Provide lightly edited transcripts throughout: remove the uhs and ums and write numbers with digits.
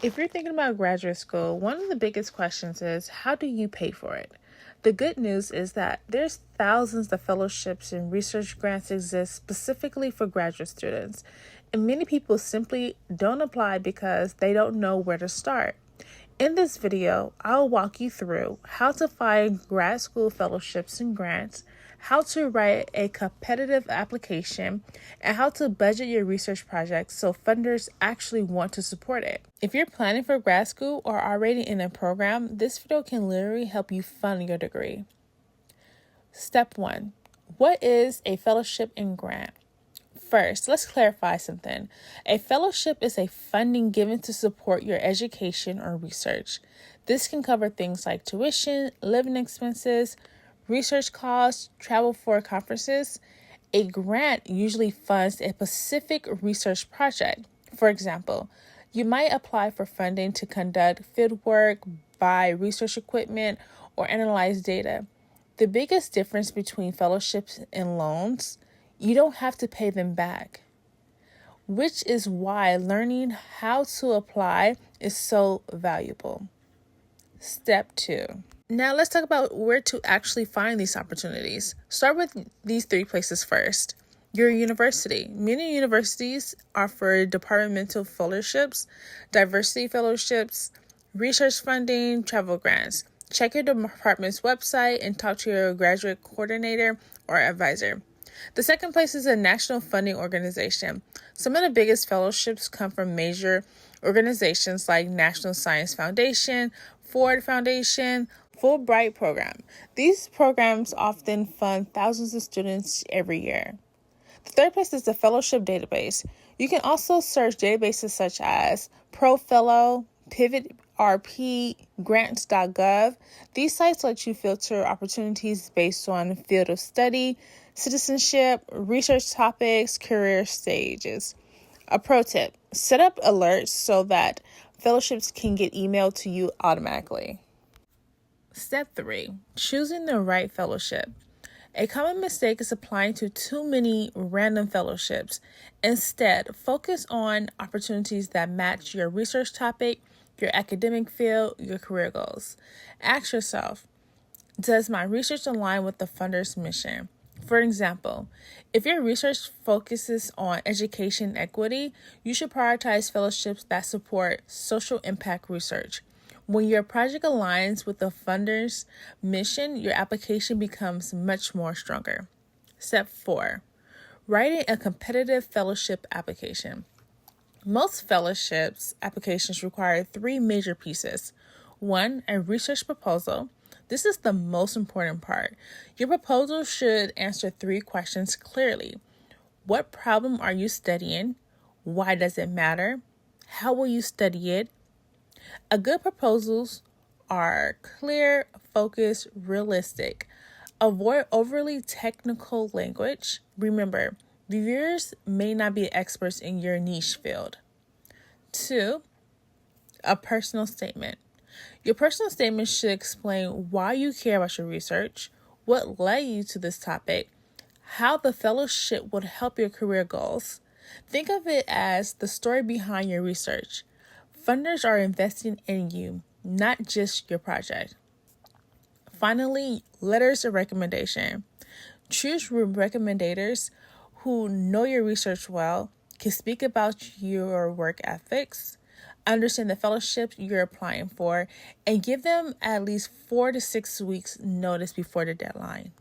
If you're thinking about graduate school, one of the biggest questions is, how do you pay for it? The good news is that there's thousands of fellowships and research grants exist specifically for graduate students, and many people simply don't apply because they don't know where to start. In this video, I'll walk you through how to find grad school fellowships and grants, how to write a competitive application, and how to budget your research project so funders actually want to support it. If you're planning for grad school or already in a program, this video can literally help you fund your degree. Step 1. What is a fellowship and grant? First, let's clarify something. A fellowship is a funding given to support your education or research. This can cover things like tuition, living expenses, research costs, travel for conferences. A grant usually funds a specific research project. For example, you might apply for funding to conduct field work, buy research equipment, or analyze data. The biggest difference between fellowships and loans, you don't have to pay them back, which is why learning how to apply is so valuable. Step 2. Now let's talk about where to actually find these opportunities. Start with these 3 places first. Your university. Many universities offer departmental fellowships, diversity fellowships, research funding, travel grants. Check your department's website and talk to your graduate coordinator or advisor. The second place is a national funding organization. Some of the biggest fellowships come from major organizations like National Science Foundation, Ford Foundation, Fulbright program. These programs often fund thousands of students every year. The third place is the fellowship database. You can also search databases such as ProFellow, Pivot RP, grants.gov. These sites let you filter opportunities based on field of study, citizenship, research topics, career stages. A pro tip, set up alerts so that fellowships can get emailed to you automatically. Step 3, choosing the right fellowship. A common mistake is applying to too many random fellowships. Instead, focus on opportunities that match your research topic, your academic field, your career goals. Ask yourself, does my research align with the funder's mission? For example, if your research focuses on education equity, you should prioritize fellowships that support social impact research. When your project aligns with the funder's mission, your application becomes much more stronger. Step 4, writing a competitive fellowship application. Most fellowships applications require 3 major pieces. 1, a research proposal. This is the most important part. Your proposal should answer 3 questions clearly. What problem are you studying? Why does it matter? How will you study it? A good proposals are clear, focused, realistic. Avoid overly technical language. Remember, reviewers may not be experts in your niche field. 2, a personal statement. Your personal statement should explain why you care about your research, what led you to this topic, how the fellowship would help your career goals. Think of it as the story behind your research. Funders are investing in you, not just your project. Finally, letters of recommendation. Choose recommendators who know your research well, can speak about your work ethics, understand the fellowship you're applying for, and give them at least 4 to 6 weeks notice before the deadline.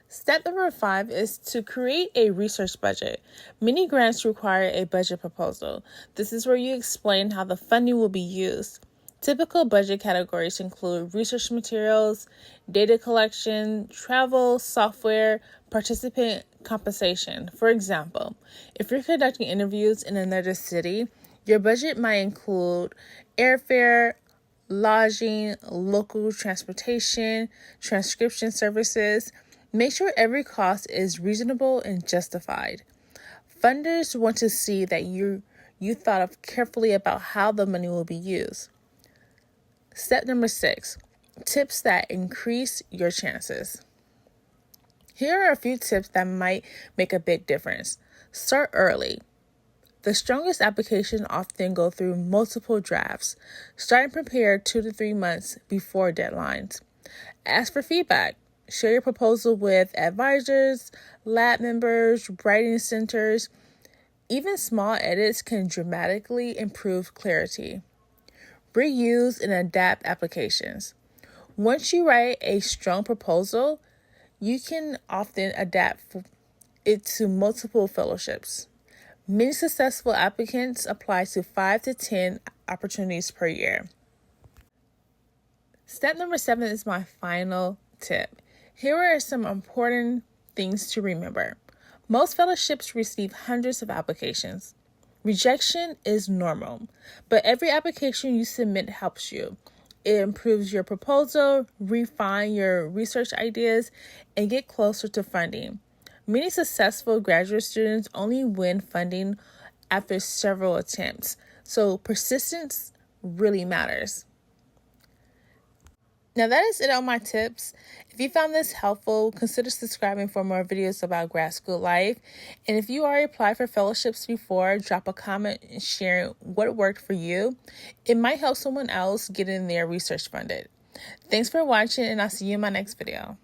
Step number 5 is to create a research budget. Many grants require a budget proposal. This is where you explain how the funding will be used. Typical budget categories include research materials, data collection, travel, software, participant compensation. For example, if you're conducting interviews in another city, your budget might include airfare, lodging, local transportation, transcription services. Make sure every cost is reasonable and justified. Funders want to see that you thought of carefully about how the money will be used. Step number 6, tips that increase your chances. Here are a few tips that might make a big difference. Start early. The strongest applications often go through multiple drafts, starting prepare 2 to 3 months before deadlines. Ask for feedback. Share your proposal with advisors, lab members, writing centers. Even small edits can dramatically improve clarity. Reuse and adapt applications. Once you write a strong proposal, you can often adapt it to multiple fellowships. Many successful applicants apply to 5 to 10 opportunities per year. Step number 7 is my final tip. Here are some important things to remember. Most fellowships receive hundreds of applications. Rejection is normal, but every application you submit helps you. It improves your proposal, refine your research ideas, and get closer to funding. Many successful graduate students only win funding after several attempts, so persistence really matters. Now that is it on my tips. If you found this helpful, consider subscribing for more videos about grad school life. And if you already applied for fellowships before, drop a comment and share what worked for you. It might help someone else get in their research funded. Thanks for watching, and I'll see you in my next video.